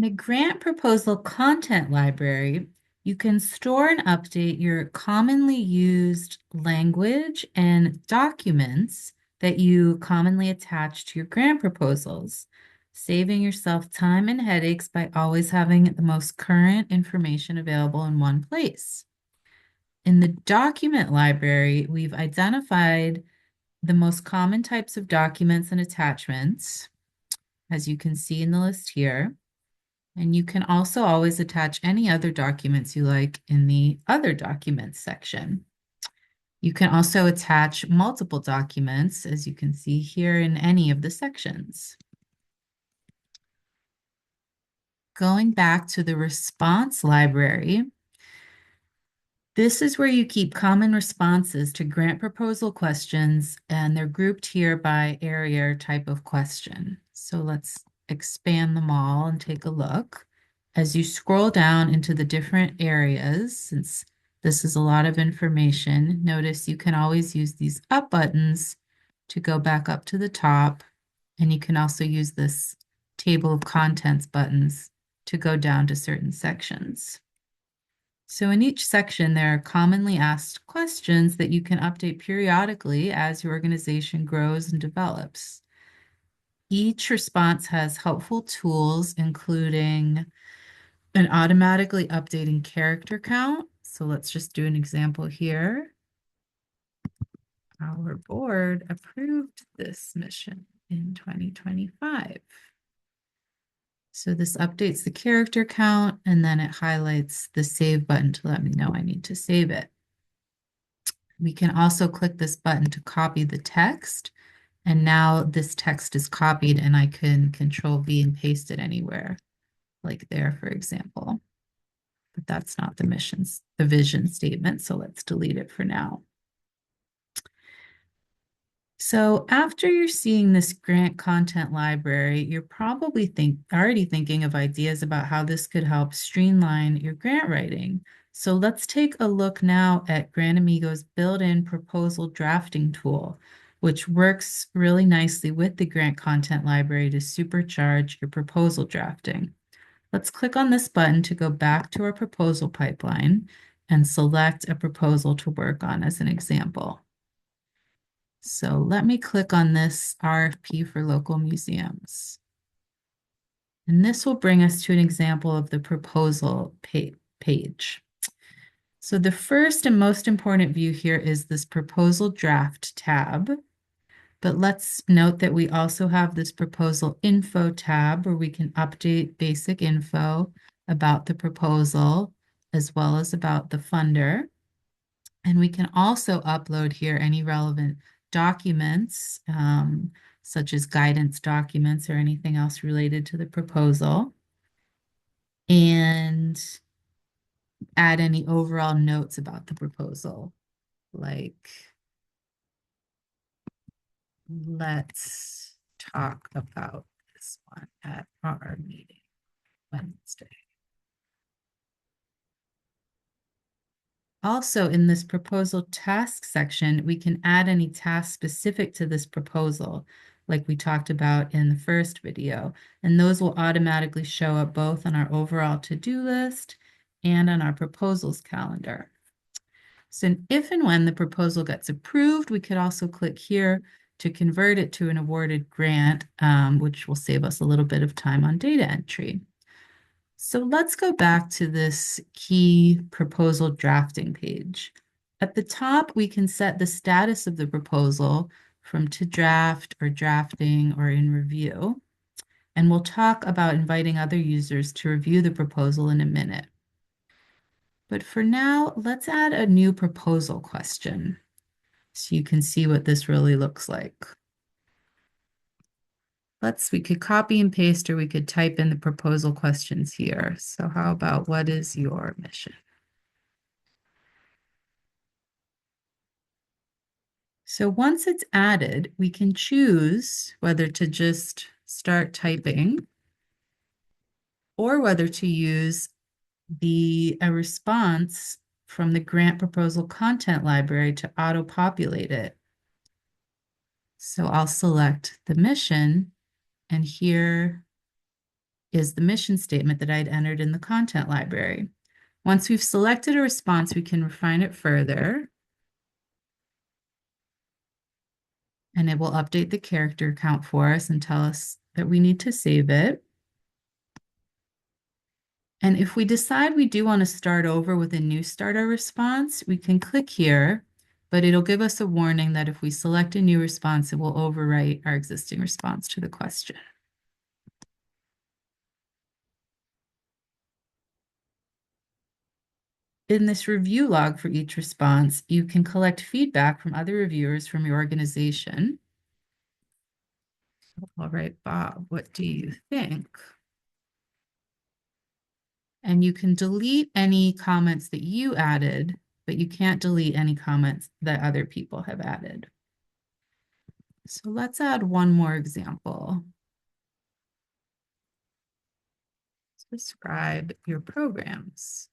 the grant proposal content library, you can store and update your commonly used language and documents that you commonly attach to your grant proposals, saving yourself time and headaches by always having the most current information available in one place. In the document library, we've identified the most common types of documents and attachments, as you can see in the list here. And you can also always attach any other documents you like in the other documents section. You can also attach multiple documents, as you can see here in any of the sections. Going back to the response library, this is where you keep common responses to grant proposal questions, and they're grouped here by area or type of question. So let's expand them all and take a look. As you scroll down into the different areas, since this is a lot of information, notice you can always use these up buttons to go back up to the top, and you can also use this table of contents buttons to go down to certain sections. So in each section, there are commonly asked questions that you can update periodically as your organization grows and develops. Each response has helpful tools, including an automatically updating character count. So let's just do an example here. Our board approved this mission in 2025. So this updates the character count, and then it highlights the save button to let me know I need to save it. We can also click this button to copy the text. And now this text is copied and I can Control V and paste it anywhere, like there, for example. But that's not the vision statement, so let's delete it for now. So after you're seeing this grant content library, you're probably already thinking of ideas about how this could help streamline your grant writing. So let's take a look now at Grantamigo's built-in proposal drafting tool, which works really nicely with the grant content library to supercharge your proposal drafting. Let's click on this button to go back to our proposal pipeline and select a proposal to work on as an example. So let me click on this RFP for local museums. And this will bring us to an example of the proposal page. So the first and most important view here is this proposal draft tab. But let's note that we also have this proposal info tab where we can update basic info about the proposal as well as about the funder. And we can also upload here any relevant documents, such as guidance documents or anything else related to the proposal, and add any overall notes about the proposal, like let's talk about this one at our meeting Wednesday. Also, in this proposal task section, we can add any tasks specific to this proposal, like we talked about in the first video, and those will automatically show up both on our overall to-do list and on our proposals calendar. So if and when the proposal gets approved, we could also click here to convert it to an awarded grant, which will save us a little bit of time on data entry. So let's go back to this key proposal drafting page. At the top, we can set the status of the proposal from to draft or drafting or in review. And we'll talk about inviting other users to review the proposal in a minute. But for now, let's add a new proposal question so you can see what this really looks like. We could copy and paste, or we could type in the proposal questions here. So how about, what is your mission? So once it's added, we can choose whether to just start typing or whether to use a response from the grant proposal content library to auto-populate it. So I'll select the mission, and here is the mission statement that I'd entered in the content library. Once we've selected a response, we can refine it further. And it will update the character count for us and tell us that we need to save it. And if we decide we do want to start over with a new starter response, we can click here, but it'll give us a warning that if we select a new response, it will overwrite our existing response to the question. In this review log for each response, you can collect feedback from other reviewers from your organization. All right, Bob, what do you think? And you can delete any comments that you added, but you can't delete any comments that other people have added. So let's add one more example. Describe your programs.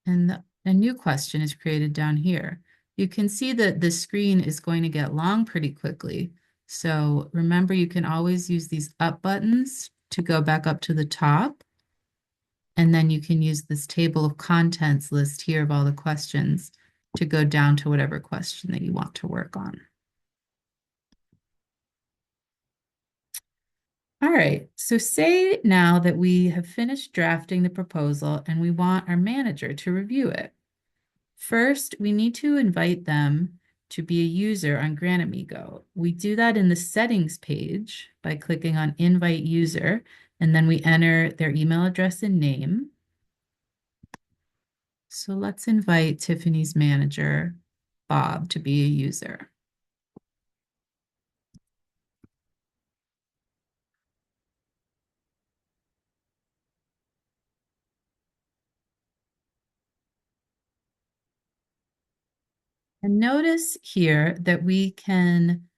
And a new question is created down here. You can see that the screen is going to get long pretty quickly. So remember, you can always use these up buttons to go back up to the top. And then you can use this table of contents list here of all the questions to go down to whatever question that you want to work on. All right, so say now that we have finished drafting the proposal and we want our manager to review it. First, we need to invite them to be a user on Grantamigo. We do that in the settings page by clicking on invite user, and then we enter their email address and name. So let's invite Tiffany's manager, Bob, to be a user. And notice here that we can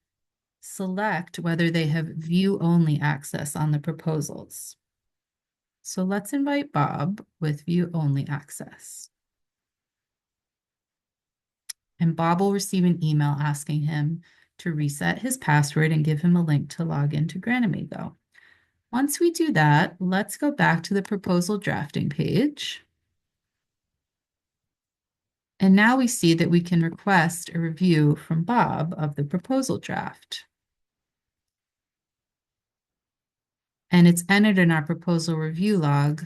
select whether they have view-only access on the proposals. So let's invite Bob with view-only access. And Bob will receive an email asking him to reset his password and give him a link to log into Grantamigo. Once we do that, let's go back to the proposal drafting page. And now we see that we can request a review from Bob of the proposal draft. And it's entered in our proposal review log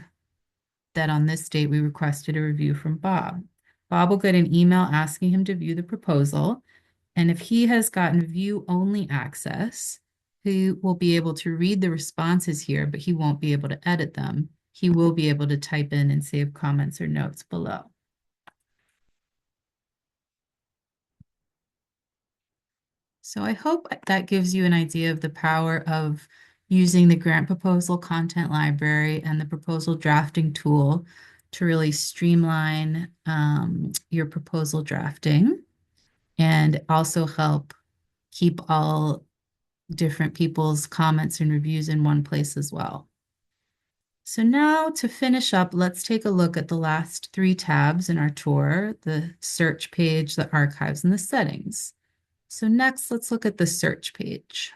that on this date we requested a review from Bob. Bob will get an email asking him to view the proposal. And if he has gotten view-only access, he will be able to read the responses here, but he won't be able to edit them. He will be able to type in and save comments or notes below. So I hope that gives you an idea of the power of using the grant proposal content library and the proposal drafting tool to really streamline your proposal drafting and also help keep all different people's comments and reviews in one place as well. So now to finish up, let's take a look at the last three tabs in our tour, the search page, the archives, and the settings. So next, let's look at the search page.